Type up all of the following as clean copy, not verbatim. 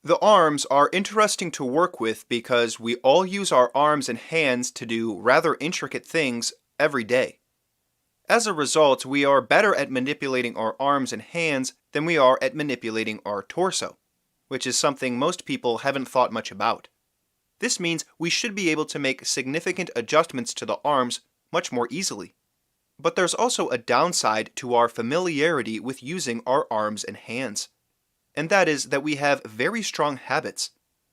The arms are interesting to work with because we all use our arms and hands to do rather intricate things every day. As a result, we are better at manipulating our arms and hands than we are at manipulating our torso, which is something most people haven't thought much about. This means we should be able to make significant adjustments to the arms much more easily. But there's also a downside to our familiarity with using our arms and hands. And that is that we have very strong habits.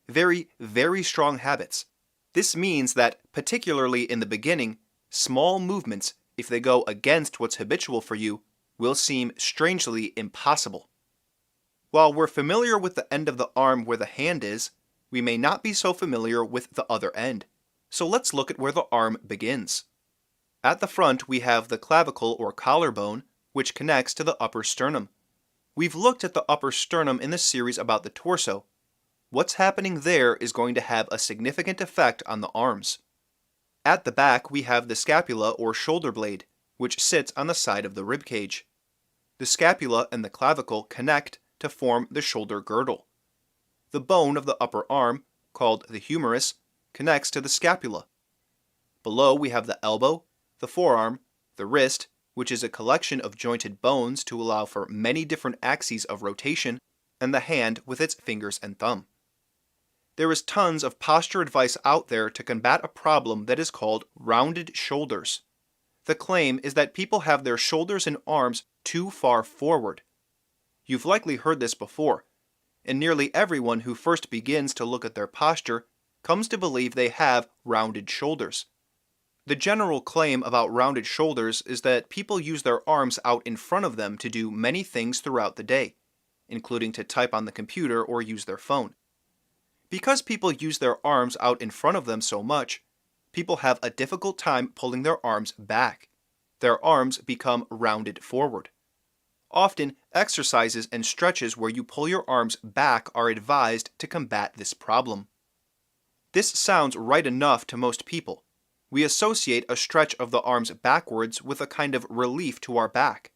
Very, very strong habits. This means that, particularly in the beginning, small movements, if they go against what's habitual for you, will seem strangely impossible. While we're familiar with the end of the arm where the hand is, we may not be so familiar with the other end. So let's look at where the arm begins. At the front, we have the clavicle or collarbone, which connects to the upper sternum. We've looked at the upper sternum in the series about the torso. What's happening there is going to have a significant effect on the arms. At the back, we have the scapula or shoulder blade, which sits on the side of the rib cage. The scapula and the clavicle connect to form the shoulder girdle. The bone of the upper arm, called the humerus, connects to the scapula. Below, we have the elbow, the forearm, the wrist, which is a collection of jointed bones to allow for many different axes of rotation, and the hand with its fingers and thumb. There is tons of posture advice out there to combat a problem that is called rounded shoulders. The claim is that people have their shoulders and arms too far forward. You've likely heard this before, and nearly everyone who first begins to look at their posture comes to believe they have rounded shoulders. The general claim about rounded shoulders is that people use their arms out in front of them to do many things throughout the day, including to type on the computer or use their phone. Because people use their arms out in front of them so much, people have a difficult time pulling their arms back. Their arms become rounded forward. Often, exercises and stretches where you pull your arms back are advised to combat this problem. This sounds right enough to most people. We associate a stretch of the arms backwards with a kind of relief to our back.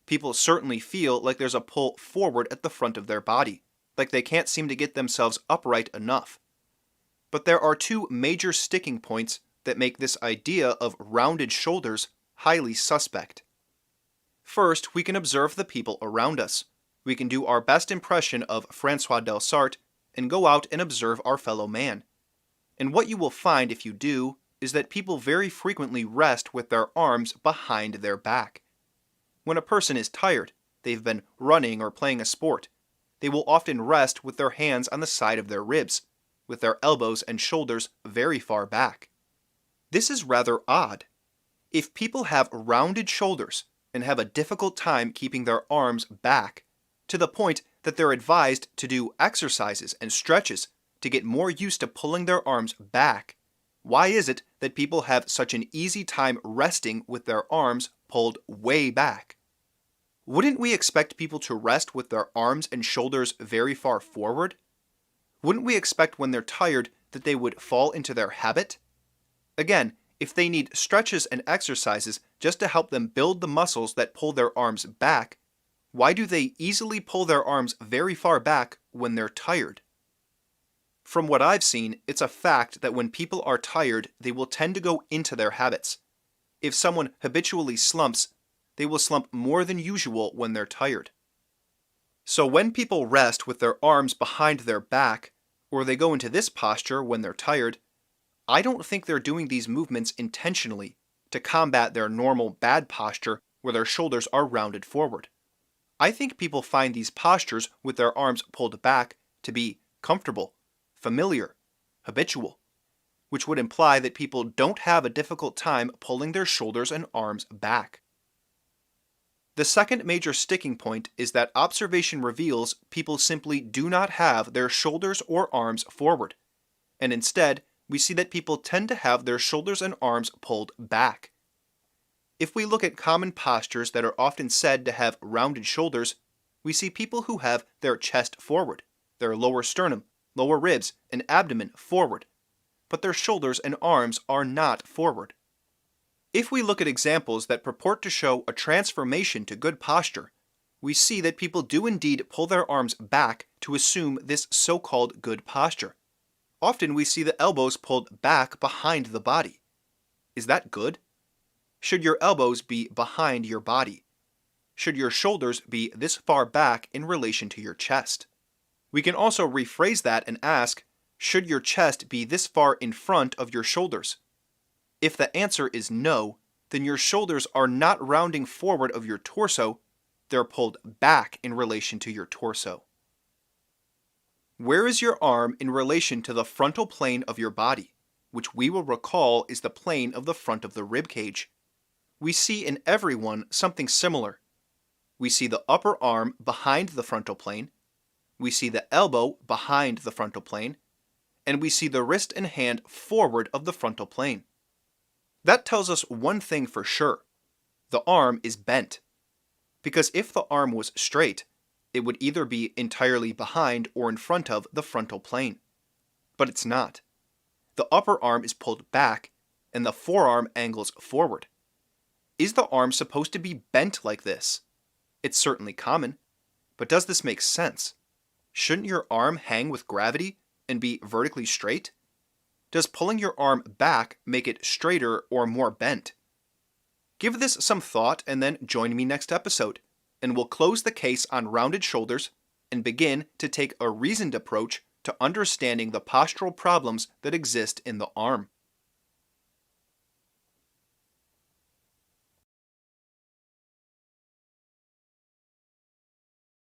People certainly feel like there's a pull forward at the front of their body, like they can't seem to get themselves upright enough. But there are two major sticking points that make this idea of rounded shoulders highly suspect. First, we can observe the people around us. We can do our best impression of Francois Delsarte and go out and observe our fellow man. And what you will find if you do is that people very frequently rest with their arms behind their back. When a person is tired, they've been running or playing a sport, they will often rest with their hands on the side of their ribs, with their elbows and shoulders very far back. This is rather odd. If people have rounded shoulders and have a difficult time keeping their arms back, to the point that they're advised to do exercises and stretches to get more used to pulling their arms back, why is it that people have such an easy time resting with their arms pulled way back? Wouldn't we expect people to rest with their arms and shoulders very far forward? Wouldn't we expect when they're tired that they would fall into their habit? Again, if they need stretches and exercises just to help them build the muscles that pull their arms back, why do they easily pull their arms very far back when they're tired? From what I've seen, it's a fact that when people are tired, they will tend to go into their habits. If someone habitually slumps, they will slump more than usual when they're tired. So when people rest with their arms behind their back, or they go into this posture when they're tired, I don't think they're doing these movements intentionally to combat their normal bad posture where their shoulders are rounded forward. I think people find these postures with their arms pulled back to be comfortable, familiar, habitual, which would imply that people don't have a difficult time pulling their shoulders and arms back. The second major sticking point is that observation reveals people simply do not have their shoulders or arms forward, and instead, we see that people tend to have their shoulders and arms pulled back. If we look at common postures that are often said to have rounded shoulders, we see people who have their chest forward, their lower sternum, lower ribs, and abdomen forward, but their shoulders and arms are not forward. If we look at examples that purport to show a transformation to good posture, we see that people do indeed pull their arms back to assume this so-called good posture. Often we see the elbows pulled back behind the body. Is that good? Should your elbows be behind your body? Should your shoulders be this far back in relation to your chest? We can also rephrase that and ask, should your chest be this far in front of your shoulders? If the answer is no, then your shoulders are not rounding forward of your torso, they're pulled back in relation to your torso. Where is your arm in relation to the frontal plane of your body, which we will recall is the plane of the front of the rib cage? We see in everyone something similar. We see the upper arm behind the frontal plane, we see the elbow behind the frontal plane, and we see the wrist and hand forward of the frontal plane. That tells us one thing for sure. The arm is bent. Because if the arm was straight, it would either be entirely behind or in front of the frontal plane. But it's not. The upper arm is pulled back, and the forearm angles forward. Is the arm supposed to be bent like this? It's certainly common, but does this make sense? Shouldn't your arm hang with gravity and be vertically straight? Does pulling your arm back make it straighter or more bent? Give this some thought and then join me next episode, and we'll close the case on rounded shoulders and begin to take a reasoned approach to understanding the postural problems that exist in the arm.